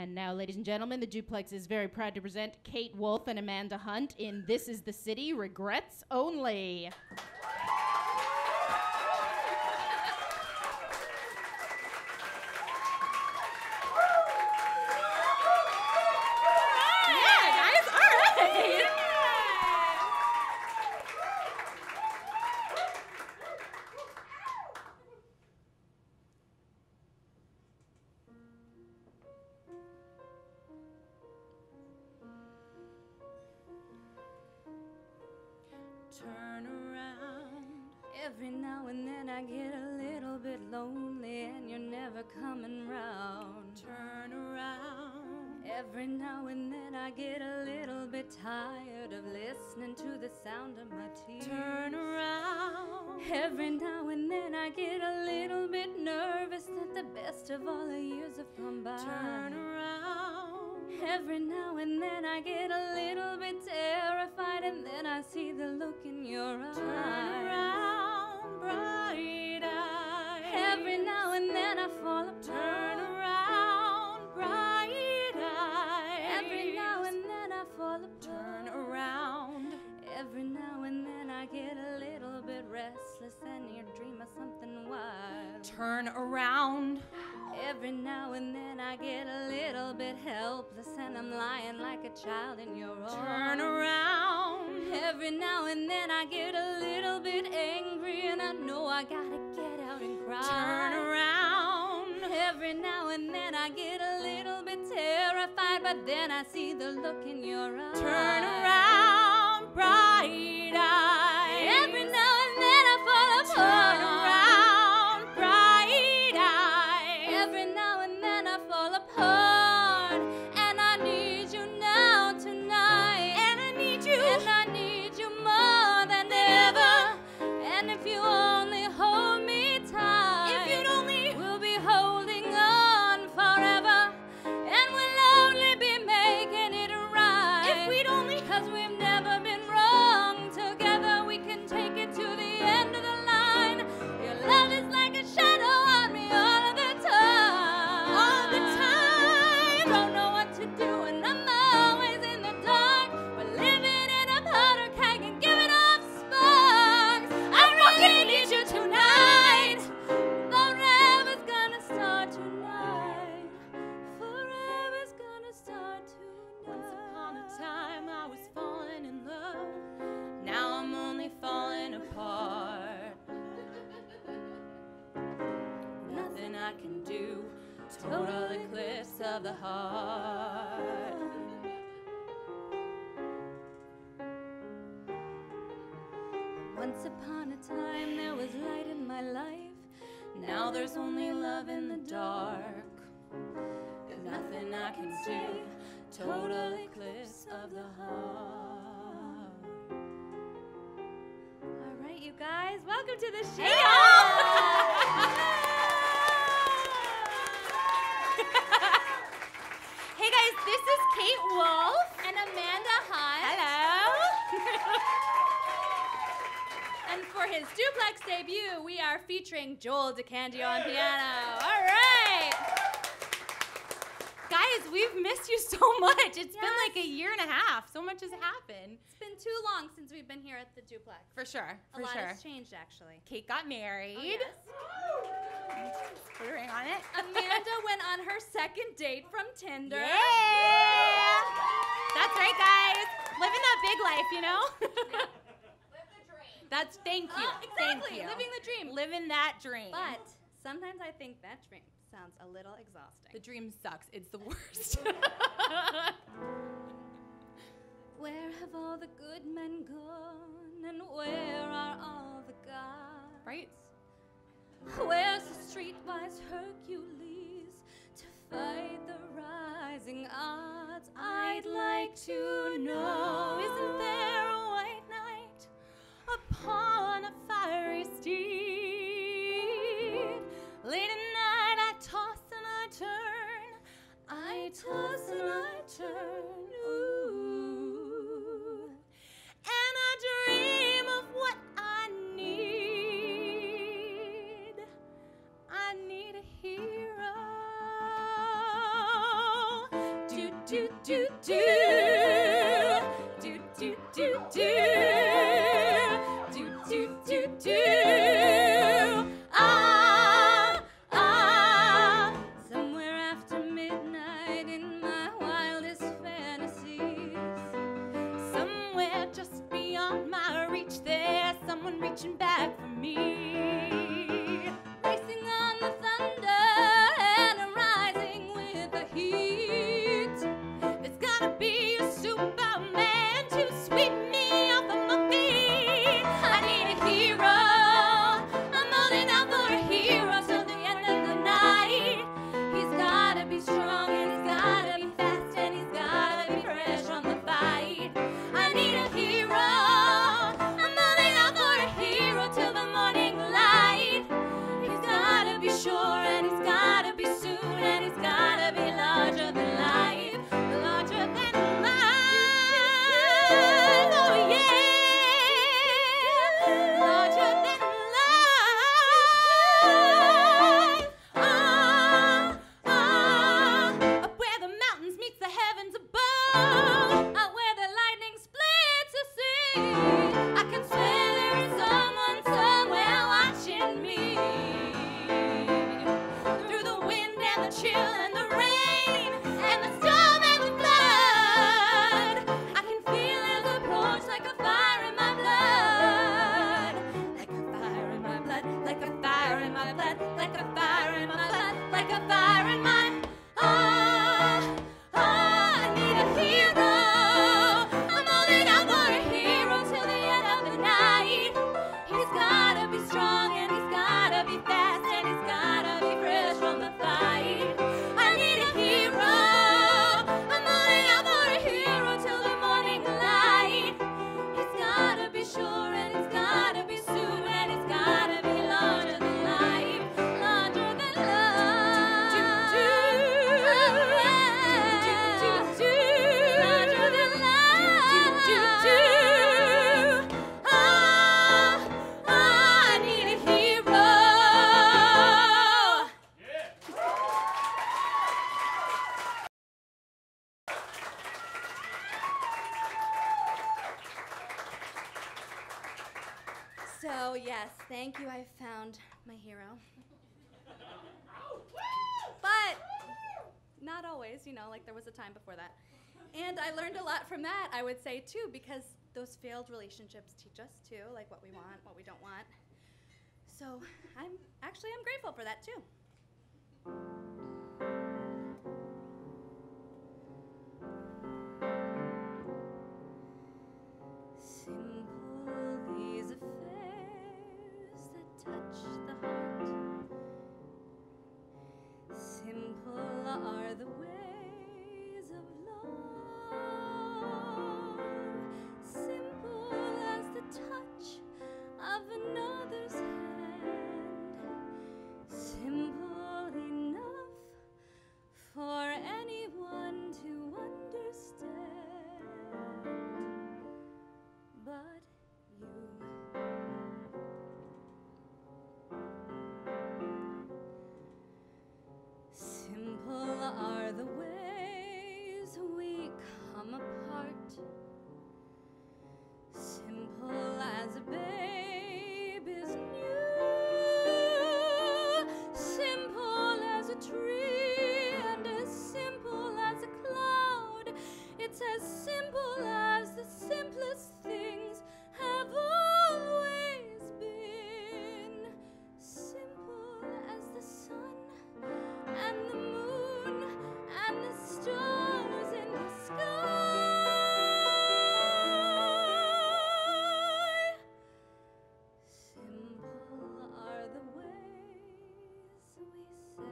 And now, ladies and gentlemen, the Duplex is very proud to present Kate Wolf and Amanda Hunt in This Is the City, Regrets Only. Turn around. Every now and then I get a little bit lonely and you're never coming round. Turn around. Every now and then I get a little bit tired of listening to the sound of my tears. Turn around. Every now and then I get a little bit nervous that the best of all the years have gone by. Turn around. Every now and then I get a little bit terrified, and then I see the look in your eyes. Turn around, bright-eyed. Every now and then I fall apart. Turn around, bright-eyed. Every now and then I fall apart. Turn around. Every now and then I get a little bit restless and you dream of something wild. Turn around. Every now and then I get a little bit helpless and I'm lying like a child in your arms. Turn around. Every now and then I get a little bit angry and I know I gotta get out and cry. Turn around. Every now and then I get a little bit terrified, but then I see the look in your eyes. Turn around, bright-eyed. Every now and then I fall apart. Turn around. I can do, total eclipse of the heart. Once upon a time there was light in my life. Now there's only love in the dark. Nothing I can do, total eclipse of the heart. All right, you guys, welcome to the show. Hey, Hey guys, this is Kate Wolf and Amanda Hunt. Hello. And for his Duplex debut, we are featuring Joel DeCandio on piano. All right. Guys, we've missed you so much. It's been like a year and a half. So much has happened. It's been too long since we've been here at the Duplex. For sure. A lot has changed, actually. Kate got married. Oh, yes. Put a ring on it. Amanda went on her second date from Tinder. Yeah! That's right, guys. Living that big life, you know? Live the dream. Thank you. Exactly. Thank you. Living the dream. Living that dream. But sometimes I think that dream sounds a little exhausting. The dream sucks. It's the worst. Where have all the good men gone, and where are all the gods? Right? Where's the streetwise Hercules to fight the rising odds? I'd like to know, isn't there a white knight upon a fiery steed? Late at night I toss and I turn, I toss and I turn, ooh, and I dream of what I need. I need a hero. do do do do do do do do do do do. Ah, ah. Somewhere after midnight in my wildest fantasies, somewhere just beyond my reach, there's someone reaching back for me. Racing on the thunder and rising with the heat. There's gotta be a Superman to sweep me off of my feet. I need a hero. I'm holding out for a hero till the end of the night. He's gotta be strong and he's gotta be fast and he's gotta be fresh on the fight. I need a hero. I'm holding out for a hero till the morning light. He's gotta be sure and he's gotta be soon and he's gotta be larger than life, larger than life. Oh yeah, larger than life. Up where the mountains meet the heavens above, out where the lightning splits the sea. I can swear there is someone somewhere watching me. Through the wind and the chill and the rain and the storm and the flood, I can feel his approach like a fire in my blood. Like a fire in my blood, like a fire in my blood, like a fire in my blood, like a fire in my I need a hero. I'm holding out for a hero till the end of the night. He's gotta be strong and he's gotta be fast and he's gotta be fresh from the fight. I need a hero. I'm holding out for a hero till the morning light. He's gotta be sure and he's gotta be soon and he's gotta be larger than life, larger than life. Larger than life. I need a hero. So yes, thank you. I found my hero. But not always, you know, like there was a time before that. And I learned a lot from that, I would say too, because those failed relationships teach us too, like what we want, what we don't want. So I'm grateful for that too. Simple these affairs that touch the heart. Simple are the ways of love. Simple as the touch of another's hand. Simple enough for anyone to understand. But you. Simple are the ways we come apart. Simple as a babe is new. Simple as a tree and as simple as a cloud. It's as simple as the simplest things have always been. Simple as the sun and the moon and the stars in the sky. Simple are the ways we say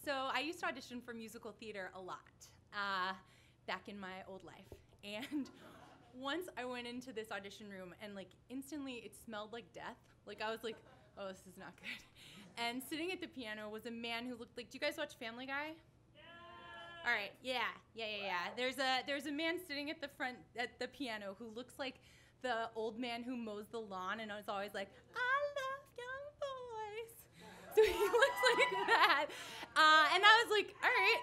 So I used to audition for musical theater a lot back in my old life. And once I went into this audition room and like instantly it smelled like death. Like I was like, oh, this is not good. And sitting at the piano was a man who looked like, do you guys watch Family Guy? Yeah. All right, yeah. There's a man sitting at the front at the piano who looks like the old man who mows the lawn and is always like, I love young boys. So he looks like that. And I was like, all right.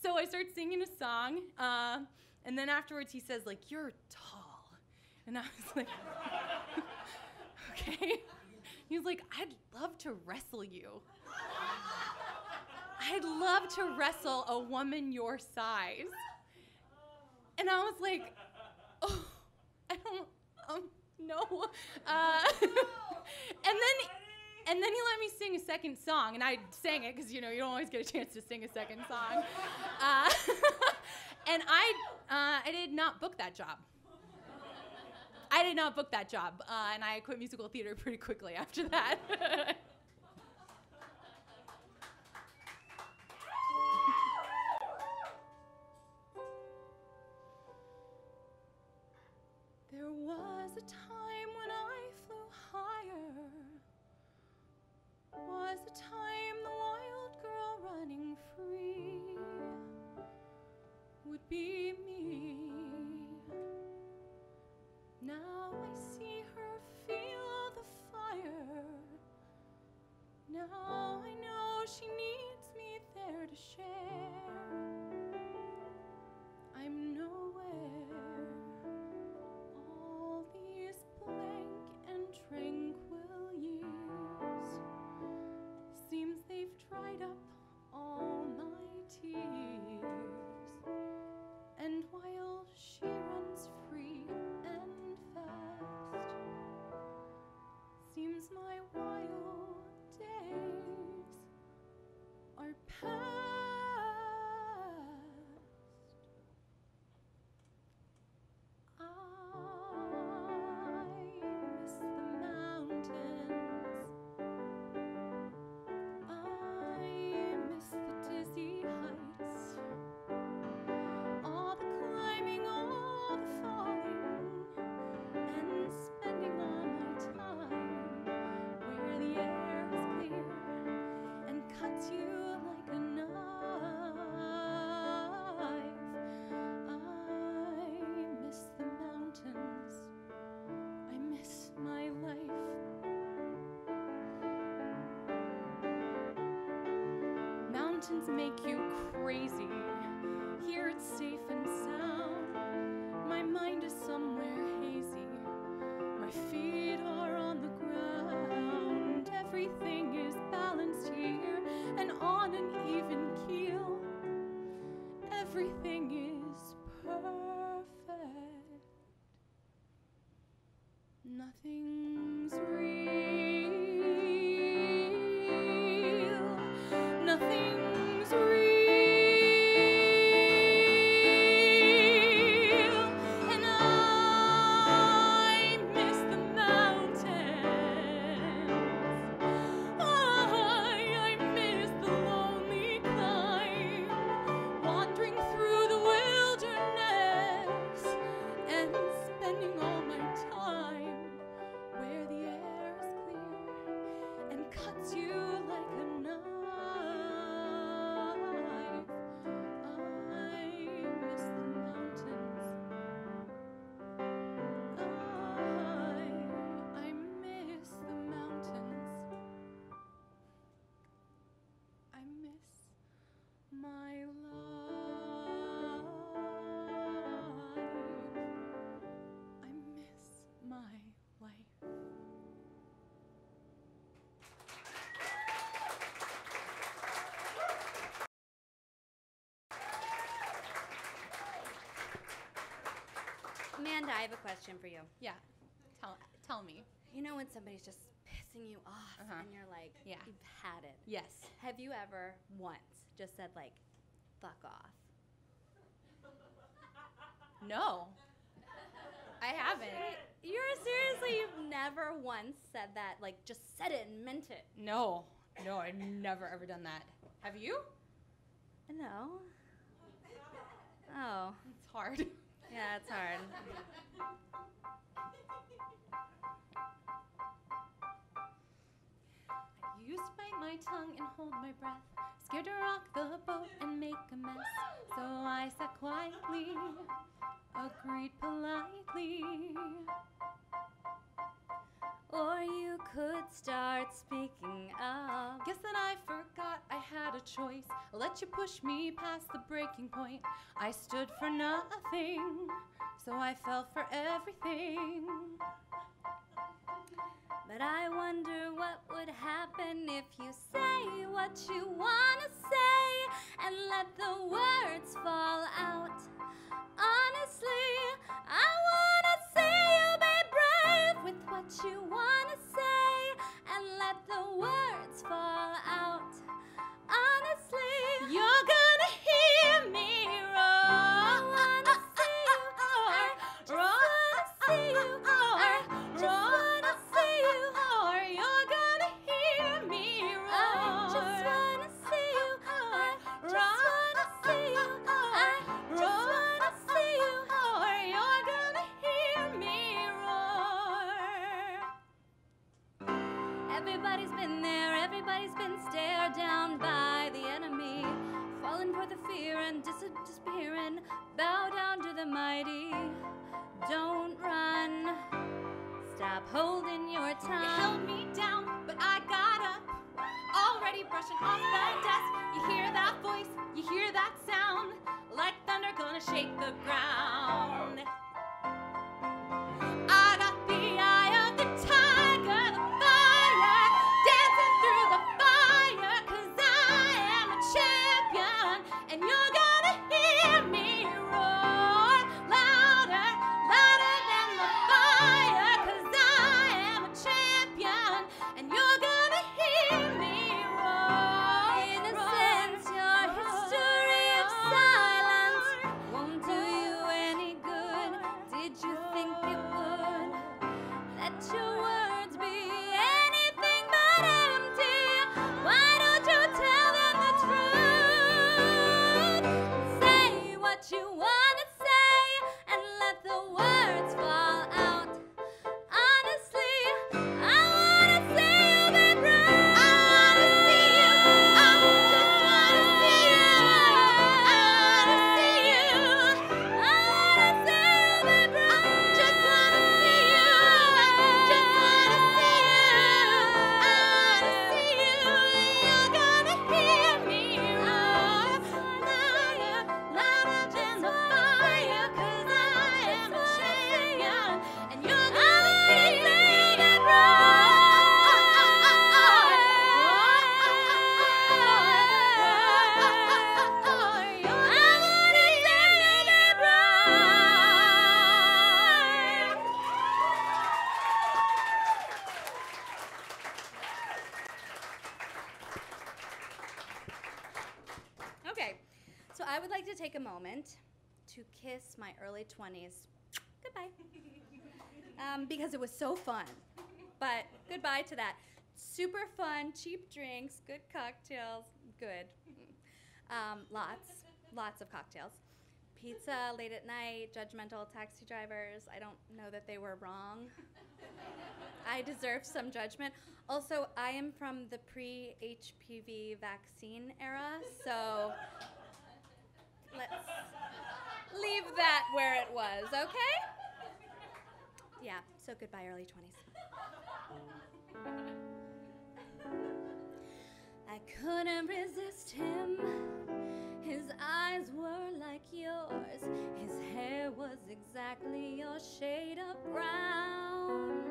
So I start singing a song. And then afterwards he says, like, you're tall. And I was like, okay. He was like, I'd love to wrestle you. I'd love to wrestle a woman your size. And I was like, oh, I don't, no. And then he let me sing a second song, and I sang it because, you know, you don't always get a chance to sing a second song. And I did not book that job. I did not book that job, and I quit musical theater pretty quickly after that. There was a time when I flew higher. Was a time the wild girl running free would be me. Now I see her feel the fire. Now I know she needs me there to share. I'm nowhere. All these blank and tranquil years seems they've dried up all my tears. And while she runs free and fast, seems my wild days are past. Mountains make you crazy. Here it's safe and sound. My mind is somewhere hazy. My feet are on the ground. Everything is balanced here and on an even keel. Everything is perfect. Nothing's real. Nothing's real. And I miss the mountains. I miss the lonely climb, wandering through the wilderness and spending all my time where the air is clear and cuts you like a knife. Amanda, I have a question for you. Yeah, tell me. You know when somebody's just pissing you off and you're like, Yeah. you've had it. Yes. Have you ever once just said like, fuck off? No. I haven't. You've never once said that, like just said it and meant it. No, I've never ever done that. Have you? No. Oh. It's hard. Yeah, it's hard. I used to bite my tongue and hold my breath, scared to rock the boat and make a mess. So I sat quietly, agreed politely. Or you could start speaking up. Guess that I forgot I had a choice. I'll let you push me past the breaking point. I stood for nothing, so I fell for everything. But I wonder what would happen if you say what you want to say and let the words fall out. Honestly, I want to see you be brave with what you want to say and let the words fall out. Honestly, You're gonna hear me roar. I want to see you. I just want to see you. I just want to see you. You're gonna hear me roar. I just want to see you. I just want to see you. I just want to see you. You're gonna hear me roar. Everybody's been there, everybody's been stared down by the enemy, falling for the fear and disappearing. Bow down to the mighty. Don't run. Stop holding your You tongue. held me down, but I got up. Already brushing off the dust. You hear that voice, you hear that sound, like thunder gonna shake the ground. I got the eye of the tiger, the fire, dancing through the fire, 'cause I am a champion, and you're gonna hear me roar louder, louder than the fire, 'cause I am a champion, and you're gonna hear me roar. Innocence, your history of silence won't do you any good. Did you think it would? Let your words be anything but empty. Why don't you tell them the truth? Say what you want to say and let the words fall out. Honestly, I want to see you be brave. I wanna see you. I just wanna see you. I wanna see you. I want to see you be brave. Just wanna see you. Just wanna see you. I wanna see you. You're gonna hear me roar louder, louder than the fire, 'cause I am a champion, and you're gonna hear me Okay, so I would like to take a moment to kiss my early 20s. Goodbye. Because it was so fun. But goodbye to that. Super fun, cheap drinks, good cocktails, good. Lots of cocktails. Pizza late at night, judgmental taxi drivers. I don't know that they were wrong. I deserve some judgment. Also, I am from the pre-HPV vaccine era, so let's leave that where it was, okay? Yeah, so goodbye, early 20s. I couldn't resist him. His eyes were like yours. His hair was exactly your shade of brown.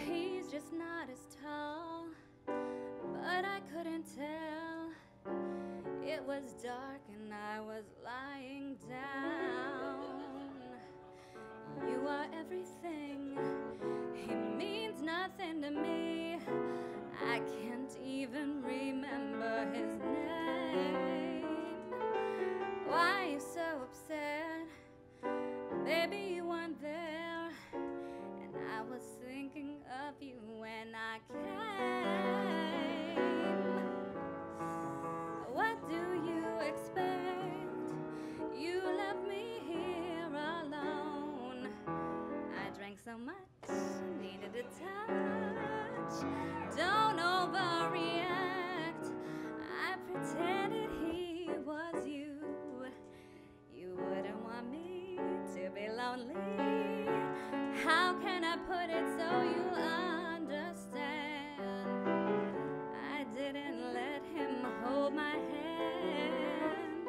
He's just not as tall, but I couldn't tell. It was dark and I was lying down. You are everything. He means nothing to me. I can't even remember his name. Why are you so upset? Baby, you weren't there. And I was thinking of you when I came. What do you expect? You left me here. much, needed a touch. Don't overreact. I pretended he was you. You wouldn't want me to be lonely. How can I put it so you'll understand? I didn't let him hold my hand,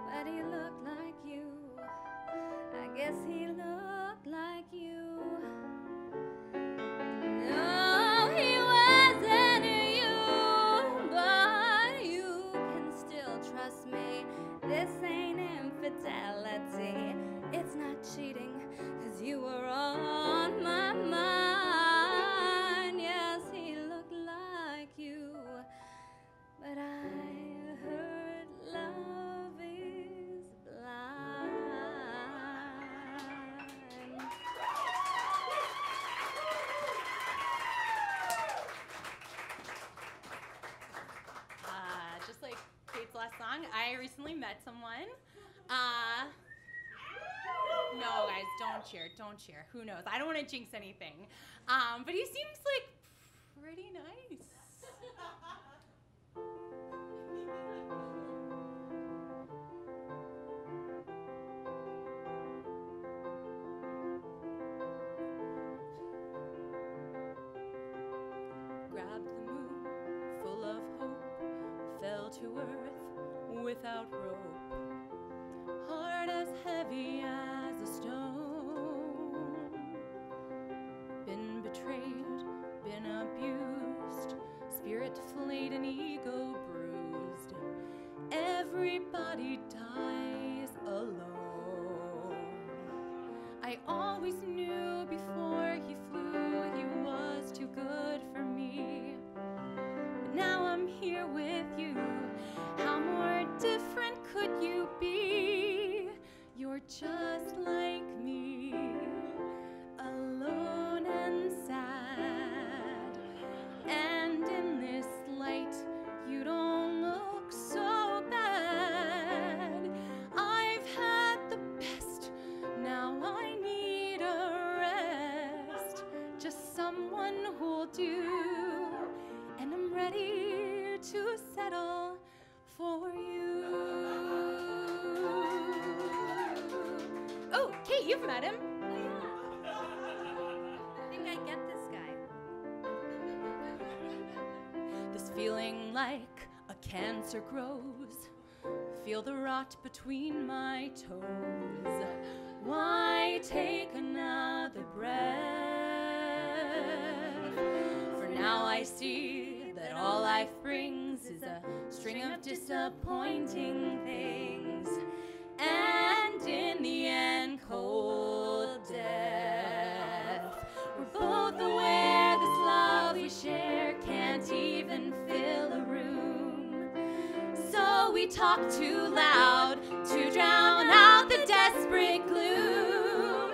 but he looked like you. I guess he looked like you. No, he wasn't you, but you can still trust me. This ain't infidelity, it's not cheating, 'cause you were on my mind. Yes, he looked like you, but I heard love is blind. Just like Kate's last song, I recently met someone. No, guys, don't cheer. Don't cheer. Who knows? I don't want to jinx anything. But he seems like pretty nice. Grabbed the moon, full of hope, fell to earth without rope, heart as heavy as a stone. Been betrayed, been abused, spirit flayed and ego bruised. Everybody dies alone. I always knew before he flew he was too good for me. But now I'm here with you. How more different could you be? You're just like me, alone and sad. And in this light, you don't look so bad. I've had the best, now I need a rest. Just someone who'll do, and I'm ready to settle for you. Oh, Kate, you've met him. I think I get this guy. This feeling like a cancer grows. Feel the rot between my toes. Why take another breath? For now I see that all life brings is a string of disappointing things. And in the end, cold death. We're both aware this love we share can't even fill a room. So we talk too loud to drown out the desperate gloom.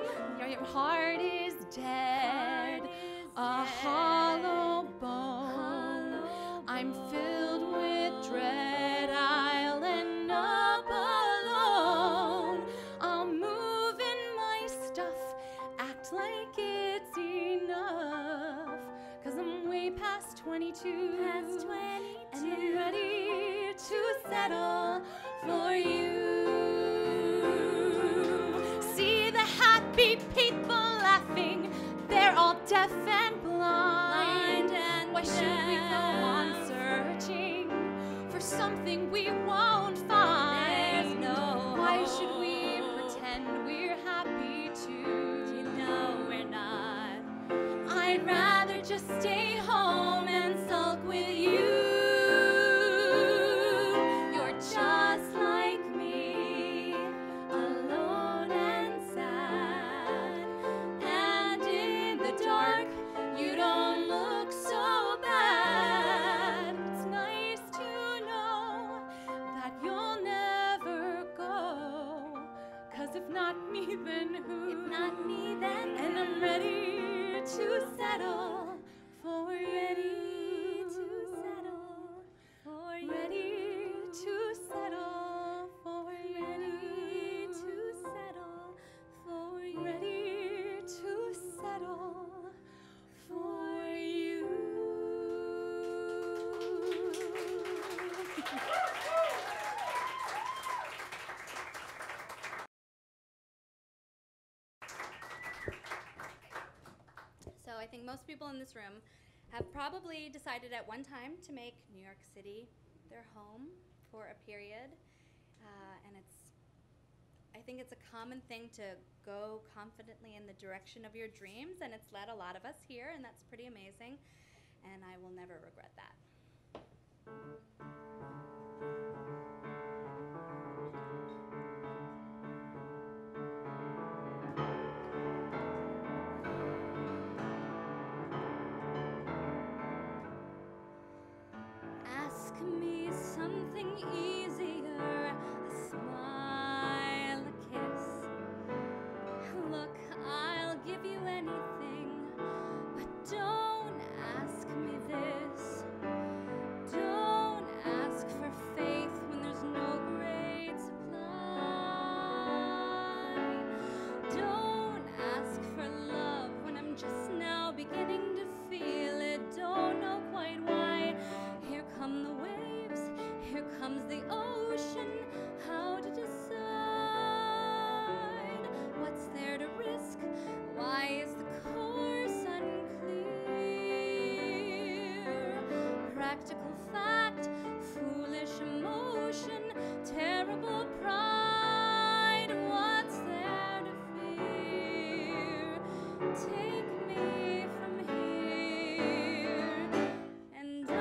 Your heart is dead, a hollow bone. I'm filled with dread, I'll end up alone. I'll move in my stuff, act like it's enough. 'Cause I'm way past 22, and I'm ready to settle for you. See the happy people laughing, they're all deaf and blind. Why should we go on searching for something we won't find? Why should we pretend we're happy too? You know we're not. I'd rather just stay home and sulk with you. You're just like me, alone and sad. And in the dark, you don't look so bad. It's nice to know that you'll never go. 'Cause if not me, then who? If not me, then And I'm ready to settle for you. ready to settle for you. Ready to settle for you. Ready to settle for you. Ready to settle I think most people in this room have probably decided at one time to make New York City their home for a period. And I think it's a common thing to go confidently in the direction of your dreams, and it's led a lot of us here, and that's pretty amazing. And I will never regret that. Ask me something easier, a smile, a kiss. Look, I'll give you anything, but don't ask me this. Don't ask for faith when there's no great supply. Don't ask for love when I'm just now beginning to feel it. Don't know quite why. Here come the waves, here comes the ocean. How to decide what's there to risk? Why is the course unclear? Practical fact, foolish emotion, terrible pride. What's there to fear? Take me from here, and I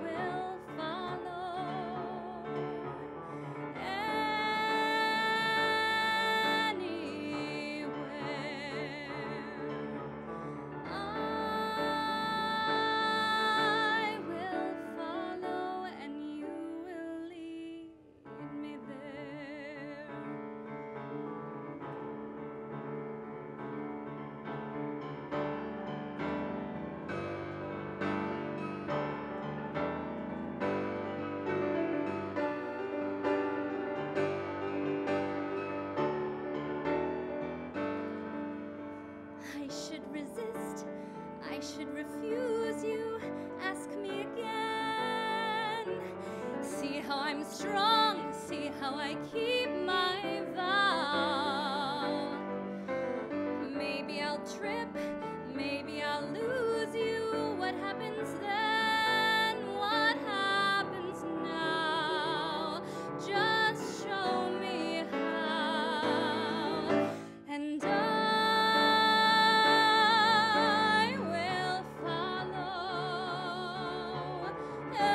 will follow I will follow, and you will lead me there. I should resist, I should refuse you. Ask me again. See how I'm strong, see how I keep my vow. Maybe I'll trip, maybe I'll lose you. What happens then? What happens now? Just show me how, and I will follow anywhere.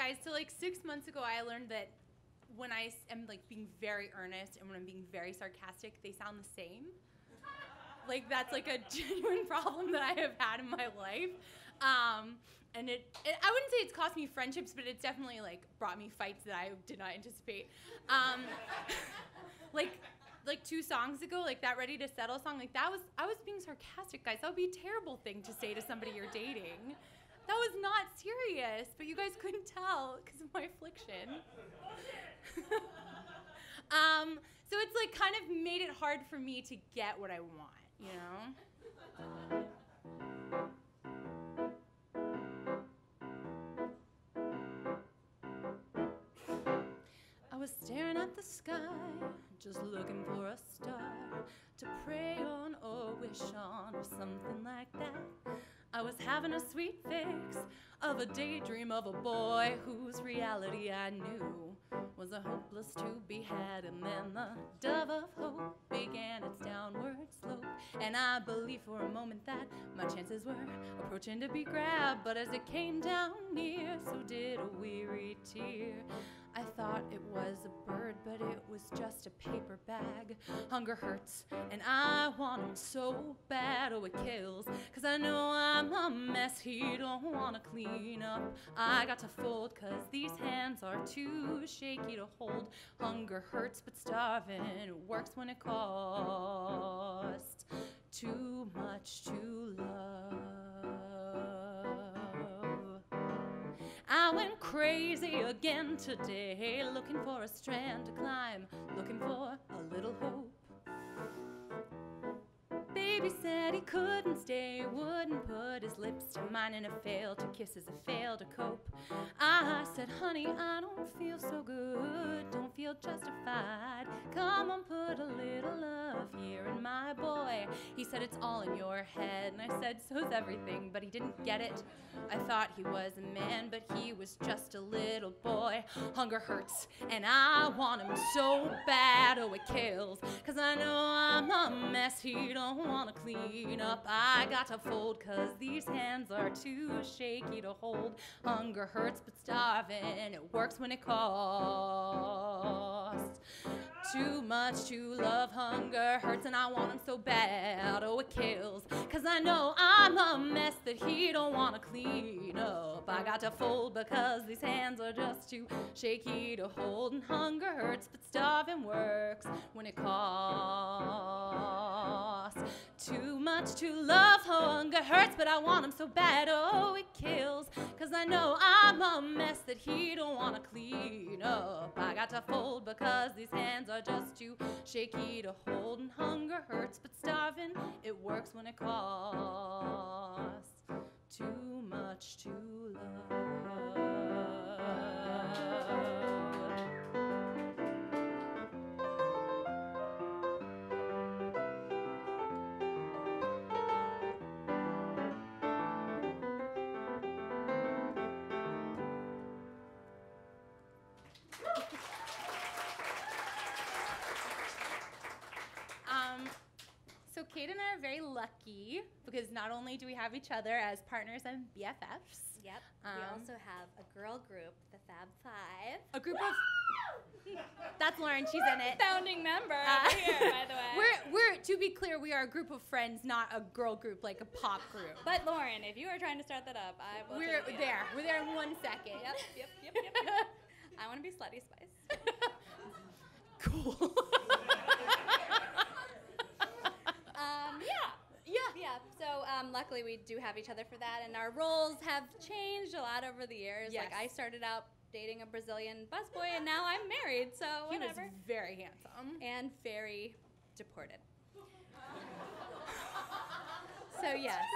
guys. So like 6 months ago, I learned that when I am like being very earnest and when I'm being very sarcastic, they sound the same. Like that's like a genuine problem that I have had in my life. And it I wouldn't say it's cost me friendships, but it's definitely like brought me fights that I did not anticipate. Like 2 songs ago, like that Ready to Settle song, like I was being sarcastic, guys. That would be a terrible thing to say to somebody you're dating. That was not serious, but you guys couldn't tell because of my affliction. So it's like kind of made it hard for me to get what I want, you know? I was staring at the sky, just looking for a star to pray on or wish on or something like that. I was having a sweet fix of a daydream of a boy whose reality I knew was a hopeless to be had. And then the dove of hope began its downward slope, and I believed for a moment that my chances were approaching to be grabbed. But as it came down near, so did a weary tear. I thought it was a bird, but it was just a paper bag. Hunger hurts, and I want him so bad, oh it kills. Cause I know I'm a mess he don't wanna clean up. I got to fold, cause these hands are too shaky to hold. Hunger hurts, but starving works when it costs too much to love. I went crazy again today, looking for a strand to climb, looking for a little hope. Baby said he couldn't stay, wouldn't put his lips to mine, and a fail to kiss is a fail to cope. I said, honey, I don't feel so good, don't feel justified. Come on, put a little love here in my boy. He said, it's all in your head, and I said, so's everything, but he didn't get it. I thought he was a man, but he was just a little boy. Hunger hurts, and I want him so bad, oh it kills. Cause I know I'm a mess he don't wanna clean up. I got to fold, cause these hands are too shaky to hold. Hunger hurts, but starving, it works when it costs too much to love. Hunger hurts, and I want him so bad, oh it kills. Cause I know I'm a mess that he don't wanna clean up. I got to fold, because these hands are just too shaky to hold. And hunger hurts, but starving works when it costs too much to love. Hunger hurts, but I want him so bad, oh it kills. Cause I know I'm a mess that he don't wanna clean up. I got to fold, because these hands are just too shaky to hold. And hunger hurts, but starving, it works when it costs too much to love. So Kate and I are very lucky because not only do we have each other as partners and BFFs. Yep. We also have a girl group, the Fab Five. A group of... That's Lauren, she's in it. Founding member over here, by the way. We're, to be clear, we are a group of friends, not a girl group, like a pop group. But Lauren, if you were trying to start that up, I will. We're there. We're there in 1 second. Yep. I want to be Slutty Spice. Cool. Yeah. So luckily we do have each other for that, and our roles have changed a lot over the years. Yes. Like I started out dating a Brazilian busboy, and now I'm married. So whatever. He was very handsome and very deported. So yes,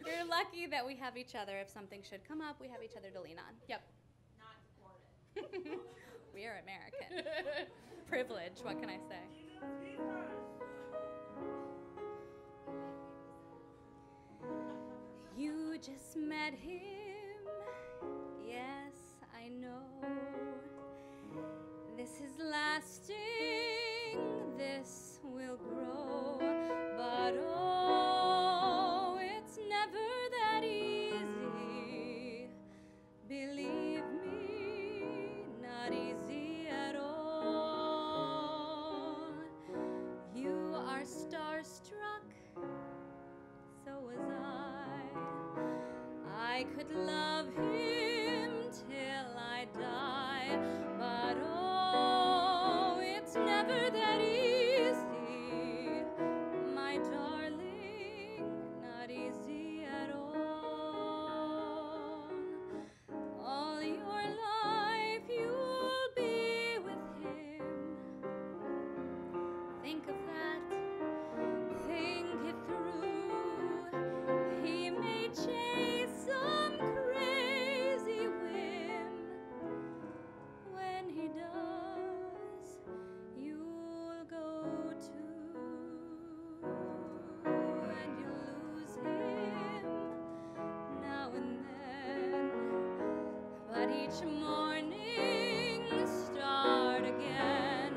you're lucky that we have each other. If something should come up, we have each other to lean on. Yep. Not deported. We are American. Privilege. What can I say? You just met him, yes, I know. This is lasting, this will grow, but oh, it's never that easy, believe me. could love him till I die, but oh, it's never that easy, my darling, not easy at all. All your life you'll be with him. Think of that, think it through. He may chase some crazy whim. When he does, you'll go too, and you'll lose him now and then. But each morning start again,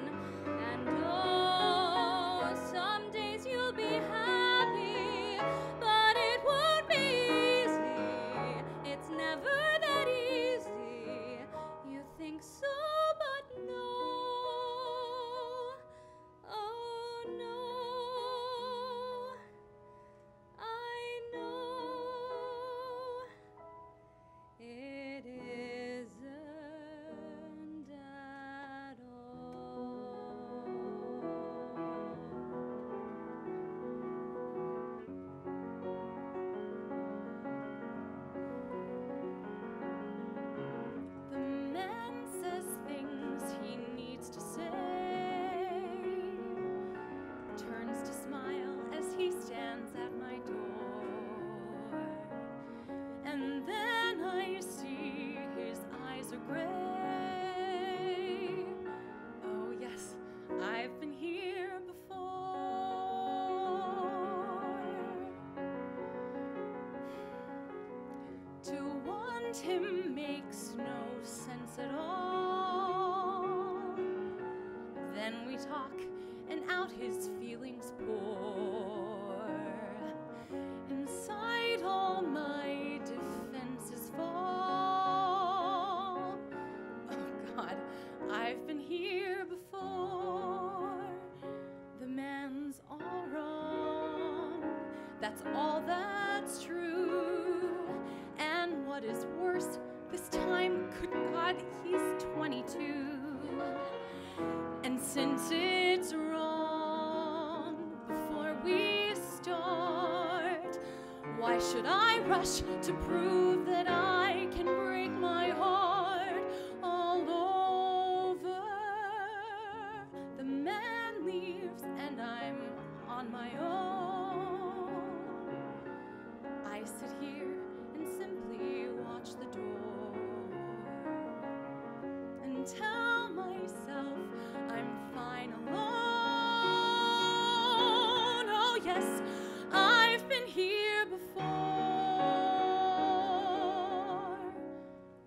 and oh, some days you'll be happy, but it won't be easy. It's never that easy. You think so, but no. Oh no, I know it isn't at all. The man says things he needs to say, turns to smile as he stands at my door, and then I see his eyes are gray. Oh yes, I've been here before. To want him makes no sense at all. Then we talk, and out his feelings pour. Inside all my defenses fall. Oh God, I've been here before. The man's all wrong. That's all that's true. And what is worse, this time, good God, he's 22. And since it's wrong before we start, why should I rush to prove that I can break my heart all over? The man leaves and I'm on my own. I sit here and simply watch the door and tell myself I'm fine alone. Oh yes, I've been here before.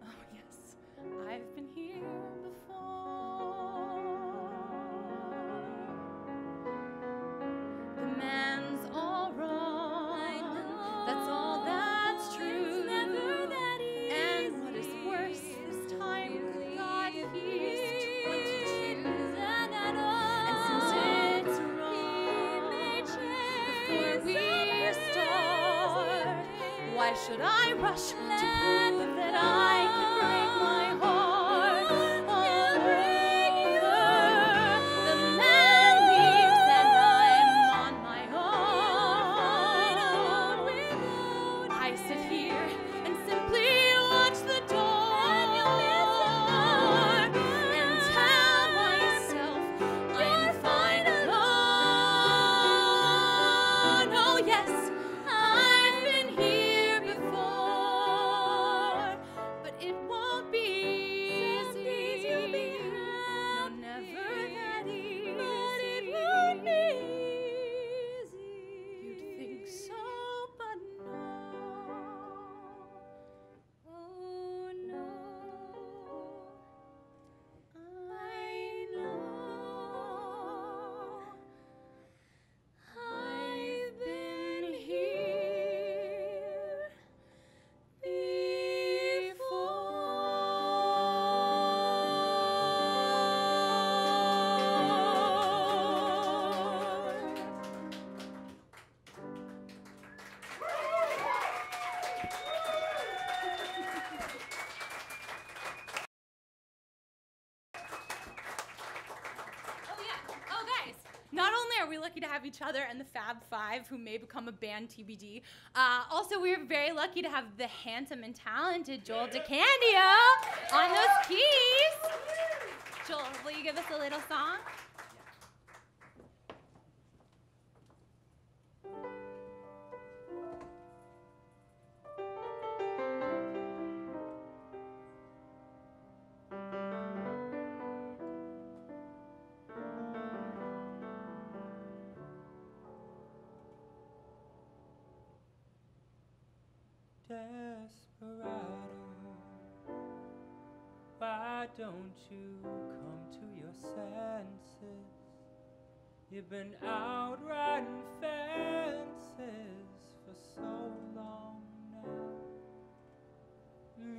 Oh yes, I've been here before. The man's all wrong. That's all that's true. It's never that easy. And what is worse, this time, God, he's 22. And since it's wrong, before we start, why should I rush to prove that I can break my heart all over? The man leaves and I'm on my own. I sit here and simply watch the door and tell myself I'm fine alone. Oh yes, I've been here before. are we lucky to have each other and the Fab Five, who may become a band TBD. Also, we're very lucky to have the handsome and talented Joel DeCandio on those keys. Joel, will you give us a little song? Desperado, why don't you come to your senses? You've been out riding fences for so long now.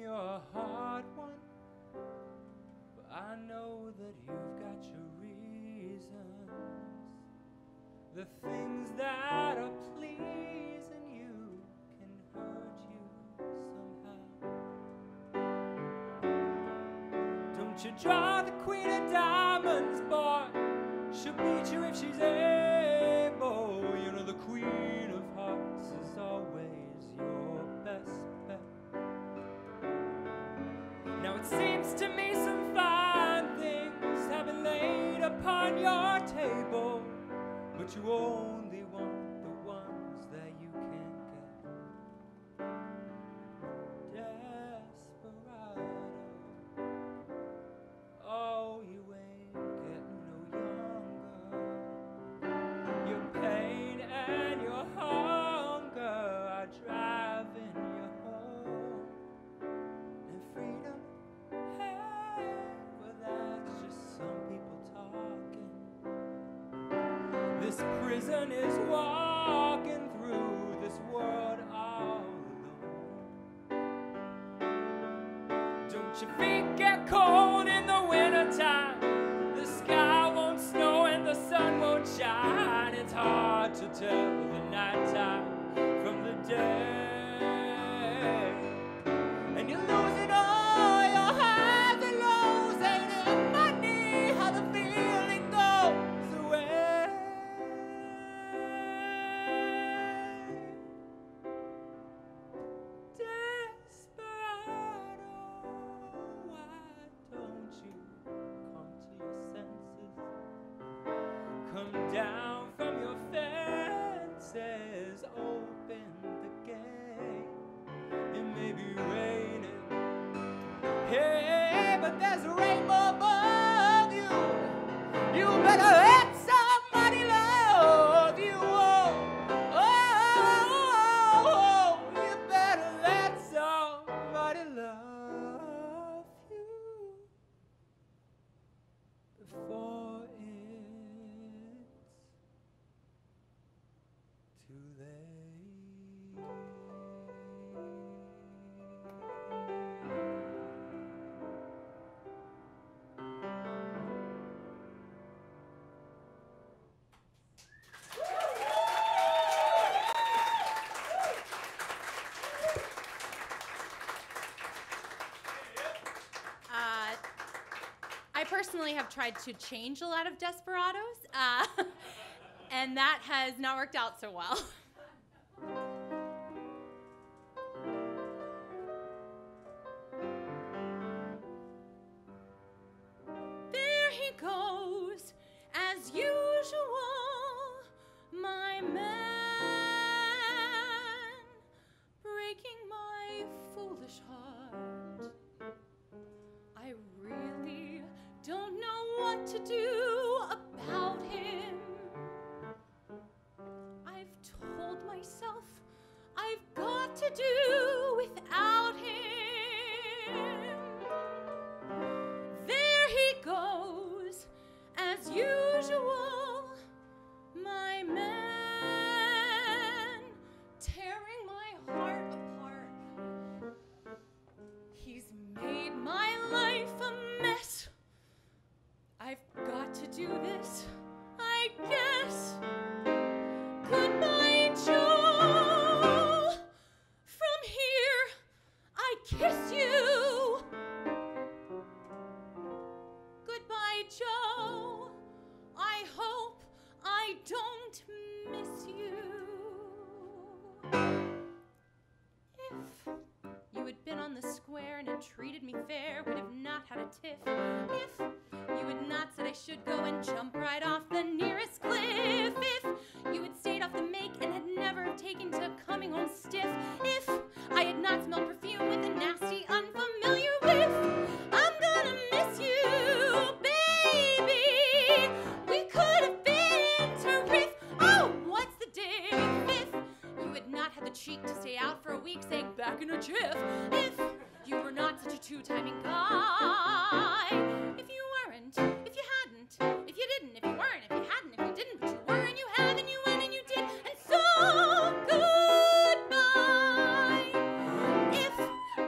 You're a hard one, but I know that you've got your reasons. The things that are pleasing you can hurt you somehow. Don't you draw the queen of diamonds, boy. She'll beat you if she's able. You know the queen of hearts is always your best bet. Now it seems to me some fine things have been laid upon your table, but you only want the ones that you can't get. Desperado, oh, you ain't getting no younger. Your pain and your hunger are driving you home. And freedom, hey, well, that's just some people talking. This prison is walking through this world all alone. Don't your feet get cold in the wintertime? The sky won't snow and the sun won't shine. It's hard to tell the nighttime from the day. And you're losing all your highs and lows. Ain't it funny how the feeling goes away? Desperado, why don't you come to your senses? Come down from your fences, open the gate. It may be raining, hey, but there's a rainbow above you. You better let somebody love you. Oh, you better let somebody love you before it's too late. I personally have tried to change a lot of desperados, and that has not worked out so well. There he goes, as usual, my man, breaking my foolish heart. I really don't know what to do about him. I've told myself I've got to do without him. There he goes, as usual, my man, tearing my heart apart. He's made my life a mess. I've got to do this, I guess. Goodbye, Joe. From here, I kiss you. Goodbye, Joe. I hope I don't the square and had treated me fair, we'd have not had a tiff. If you had not said I should go and jump right off the nearest cliff. If you had stayed off the make and had never taken to coming home stiff. If I had not smelled perfume with a nasty, unfamiliar whiff. I'm gonna miss you, baby. We could have been to riff. Oh, what's the diff? If you had not had the cheek to stay out for a week, saying back in a jiff. If you were not such a two-timing guy. If you weren't, if you hadn't, if you didn't, if you weren't, if you hadn't, if you didn't, but you were and you have and you went and you did, and so goodbye. If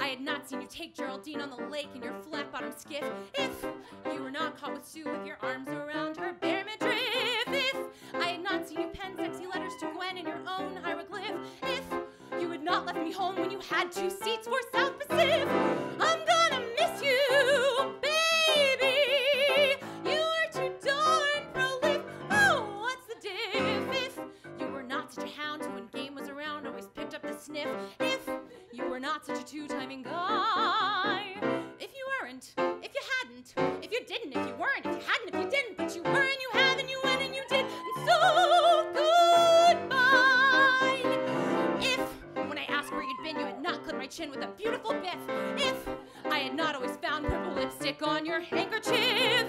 I had not seen you take Geraldine on the lake in your flat-bottomed skiff. If you were not caught with Sue with your arms around her bare midriff. If I had not seen you pen sexy letters to Gwen in your own hieroglyph. If you had not left me home when you had 2 seats for South Pacific. I'm gonna miss you, baby. You are too darn prolific. Oh, what's the diff? If you were not such a hound who, when game was around, always picked up the sniff. If you were not such a two-timing guy. If you weren't, if you hadn't, if you didn't, if you weren't, if you hadn't, if you didn't, but you were and you have and you went and you did, and so goodbye. If when I asked where you'd been, you had not clipped my chin with a beautiful biff. If I had not always found purple lipstick on your handkerchief.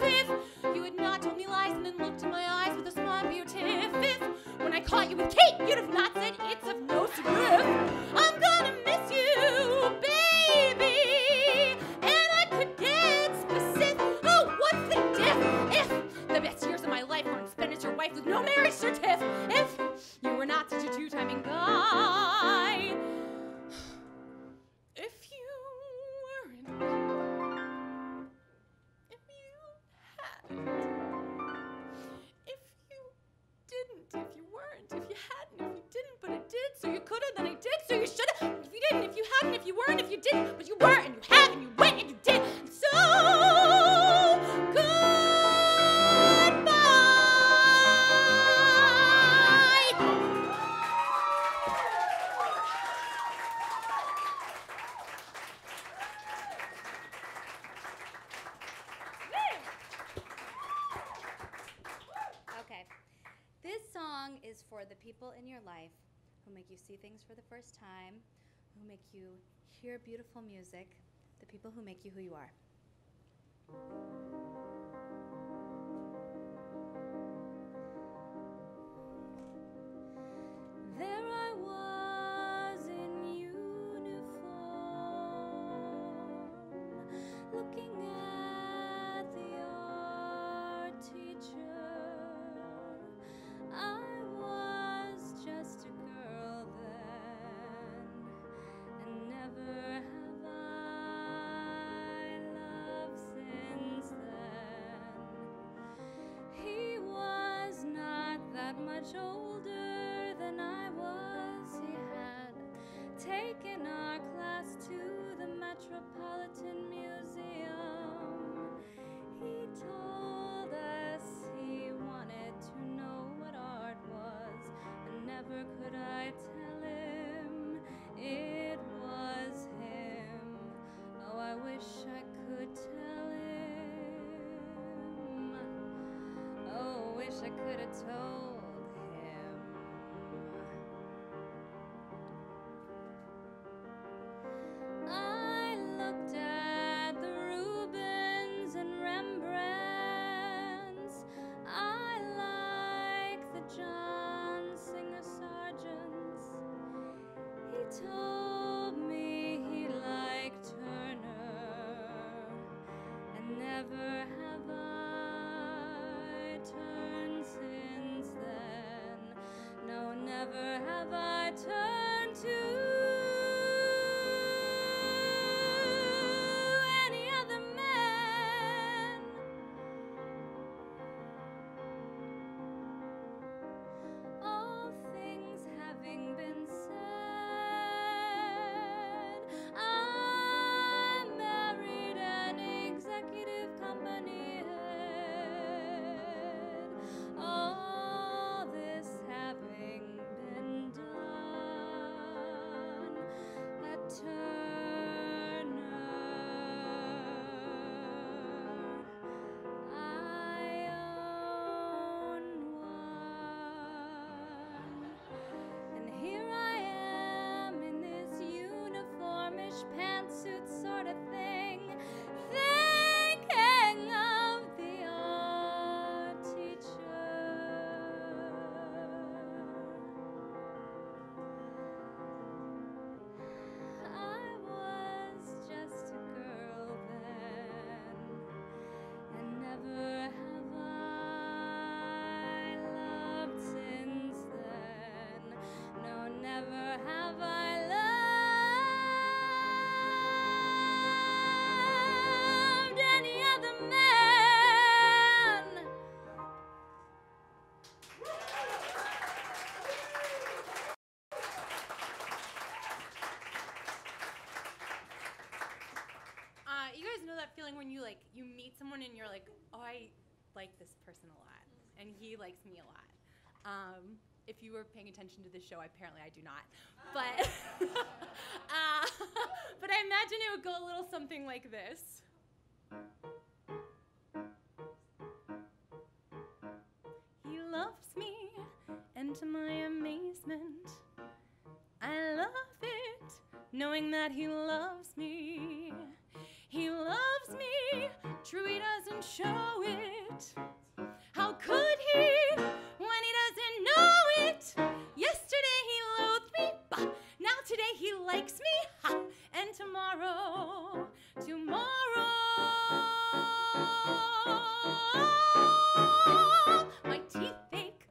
If you had not told me lies and then looked in my eyes with a smile beautiful. If when I caught you with Kate, you'd have not said it's of no script. I'm gonna miss you, baby, and I could get specific. Oh, what's the diff? If the best years of my life weren't spent as your wife with no marriage certificate. If you were not such a two-timing guy. If you weren't, if you hadn't, if you didn't, if you weren't, if you hadn't, if you didn't, but it did, so you could have, then I did, so you should have. If you didn't, if you hadn't, if you weren't, if you didn't, but you were, and you have, and you went, and you did, and so goodbye. Okay. This song is for the people in your life who make you see things for the first time, who make you hear beautiful music, the people who make you who you are. There I was in uniform, looking at the art teacher. I was just a girl then, and never have I loved since then. He was not that much older than I was. He had taken our class to the Metropolitan Museum. He told us he wanted to know what art was, and never could I tell him it was him. Oh, I wish I could tell him. Oh, wish I could have told him. I looked at the Rubens and Rembrandts. I like the John Singer Sargents. He told me he liked Turner, and never have I turned since then. No, never have I turned to any other man. All things having been said, I married an executive company that feeling when you meet someone and you're like, oh, I like this person a lot, and he likes me a lot. If you were paying attention to this show, apparently I do not. But but I imagine it would go a little something like this. He loves me, and to my amazement, I love it, knowing that he loves me. He loves me, true he doesn't show it. How could he, when he doesn't know it? Yesterday he loathed me, bah. Now today he likes me, ha. And tomorrow, my teeth ache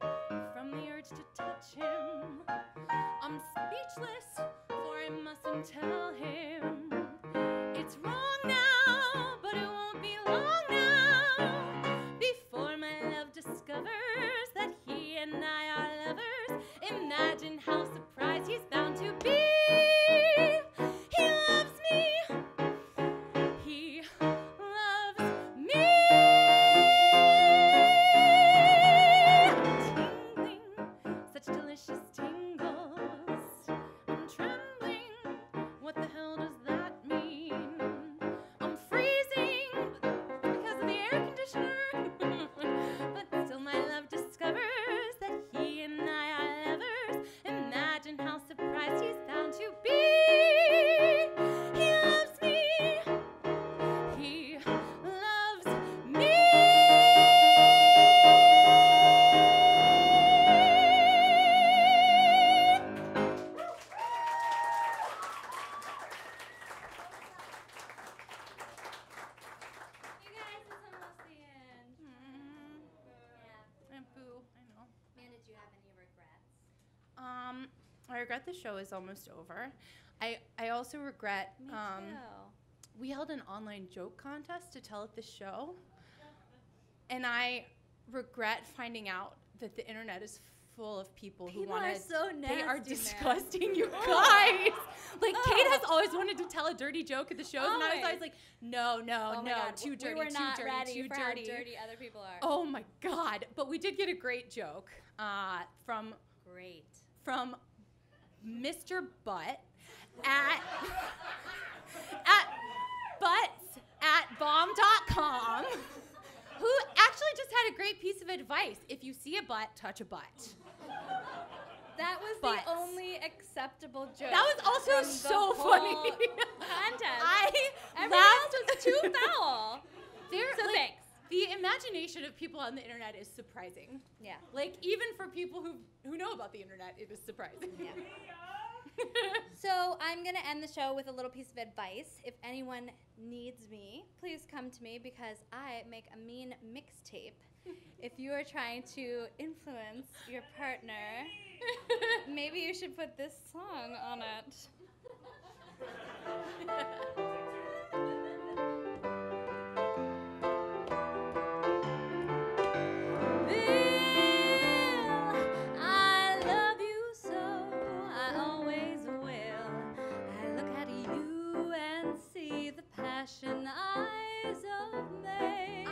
from the urge to touch him. I'm speechless, for I mustn't tell him. It's wrong now, but it won't be long now before my love discovers that he and I are lovers. Imagine how surprised he's bound to be. He loves me. He loves me. Tingling, such delicious tingles. I'm trembling. What the hell does that mean? I'm freezing because of the air conditioner. But still my love discovers that he and I are lovers. Imagine how surprised he's bound to be. He loves me. He loves me. You guys, it's almost the end. Yeah. And boo, I know. Man, did you have any regrets? I regret the show is almost over. I also regret Me too. we held an online joke contest to tell at the show, and I regret finding out that the internet is full of people who People want are to. so They are nasty, man. disgusting, you guys. Like Kate has always wanted to tell a dirty joke at the shows, and I was Always. always like, no, Oh my God, too dirty, we were too not dirty, ready too for dirty. how dirty other people are. Oh my God! But we did get a great joke from Great. Mr. Butt at butts@bomb.com, who actually just had a great piece of advice. If you see a butt, touch a butt. That was Butts. the only acceptable joke. That was also from the so whole funny. contest. I Everything laughed. else was too foul. There- So like, thanks. The imagination of people on the internet is surprising. Yeah. Like even for people who know about the internet, it is surprising. Yeah. So I'm going to end the show with a little piece of advice. If anyone needs me, please come to me because I make a mean mixtape. If you are trying to influence your partner, maybe you should put this song on it. Bill, I love you so, I always will. I look at you and see the passion eyes of May.